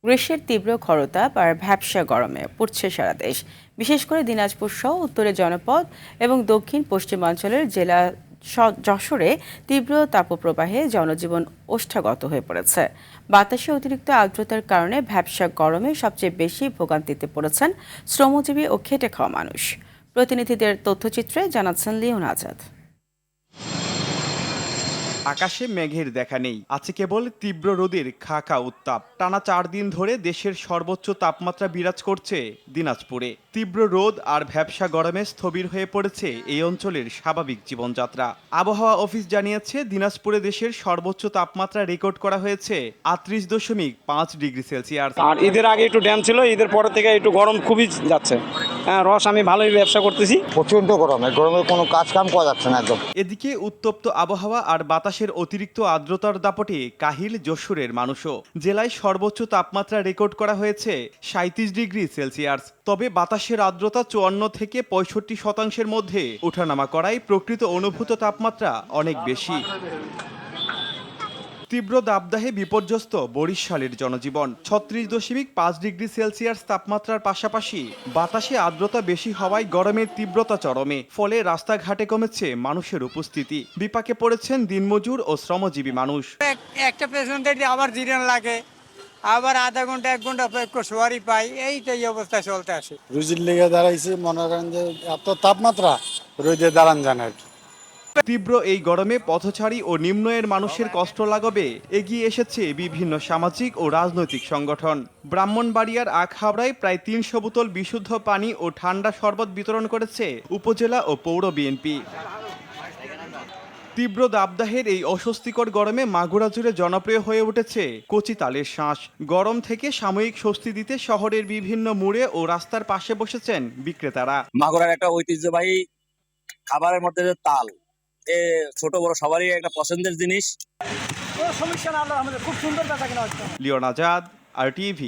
গ্রীষ্মের তীব্র খরতাপ আর ভ্যাপসা গরমে পড়ছে সারা দেশ। বিশেষ করে দিনাজপুর সহ উত্তরের জনপদ এবং দক্ষিণ পশ্চিমাঞ্চলের জেলা যশোরে তীব্র তাপপ্রবাহে জনজীবন ওষ্ঠাগত হয়ে পড়েছে। বাতাসে অতিরিক্ত আর্দ্রতার কারণে ভ্যাপসা গরমে সবচেয়ে বেশি ভোগান্তিতে পড়েছেন শ্রমজীবী ও খেটে খাওয়া মানুষ। প্রতিনিধিদের তথ্যচিত্রে জানাচ্ছেন লিওন আজাদ। আকাশে মেঘের দেখা নেই, আছে কেবল তীব্র রোদের খা খা উত্তাপ। টানা 4 দিন ধরে দেশের সর্বোচ্চ তাপমাত্রা বিরাজ করছে দিনাজপুরে। তীব্র রোদ আর ভ্যাপসা গরমে স্থবির হয়ে পড়েছে এই অঞ্চলের স্বাভাবিক জীবনযাত্রা। আবহাওয়া অফিস জানিয়েছে, দিনাজপুরে দেশের সর্বোচ্চ তাপমাত্রা রেকর্ড করা হয়েছে 38.5 ডিগ্রি সেলসিয়াস। আর ঈদের আগে একটু ড্যাম ছিল, ঈদের পরে থেকে একটু গরম খুবই যাচ্ছে। হ্যাঁ, রস আমি ভালোই ব্যবসা করতেছি। প্রচণ্ড গরমে কোনো কাজ কাম করা যাচ্ছে না একদম। এদিকে উত্তপ্ত আবহাওয়া আর বাতাসের অতিরিক্ত আর্দ্রতার দাপটে কাহিল যশোরের মানুষও। জেলায় সর্বোচ্চ তাপমাত্রা রেকর্ড করা হয়েছে 37 ডিগ্রি সেলসিয়াস। তবে বাতাসের আর্দ্রতা 54 থেকে 65% মধ্যে ওঠানামা করায় প্রকৃত অনুভূত তাপমাত্রা অনেক বেশি। তীব্র দাবদাহে বিপর্যস্ত বরিশালের জনজীবন। 36.5 ডিগ্রি সেলসিয়াস তাপমাত্রার পাশাপাশি বাতাসে আর্দ্রতা বেশি হওয়ায় গরমের তীব্রতা চরমে। ফলে রাস্তাঘাটে কমেছে মানুষের উপস্থিতি। বিপাকে পড়েছেন দিনমজুর ও শ্রমজীবী মানুষ। একটা পেছন থেকে আবার জিরান লাগে, আবার আধা ঘন্টা 1 ঘন্টা সোয়ারি পাই, এইটাই অবস্থা চলতে আসে। রুজির লেগে দাঁড়াইছে, মনে করেন যে এত তাপমাত্রা রোদে দাঁড়ান জানে আর কি। তীব্র এই গরমে পথচারী ও নিম্ন আয়ের মানুষের কষ্ট লাঘবে এগিয়ে এসেছে বিভিন্ন সামাজিক ও রাজনৈতিক সংগঠন। ব্রাহ্মণবাড়িয়ার আখাউড়ায় প্রায় 300 বোতল বিশুদ্ধ পানি ও ঠান্ডা শরবত বিতরণ করেছে উপজেলা ও পৌর বিএনপি। তীব্র দাবদাহের এই অস্বস্তিকর গরমে মাগুরা জুড়ে জনপ্রিয় হয়ে উঠেছে কচি তালের শাঁস। গরম থেকে সাময়িক স্বস্তি দিতে শহরের বিভিন্ন মোড়ে ও রাস্তার পাশে বসেছেন বিক্রেতারা। মাগুরার একটা ঐতিহ্যবাহী খাবারের মধ্যে যে তাল, এ ছোট বড় সবারই একটা পছন্দের জিনিস। Leon Azad, RTV।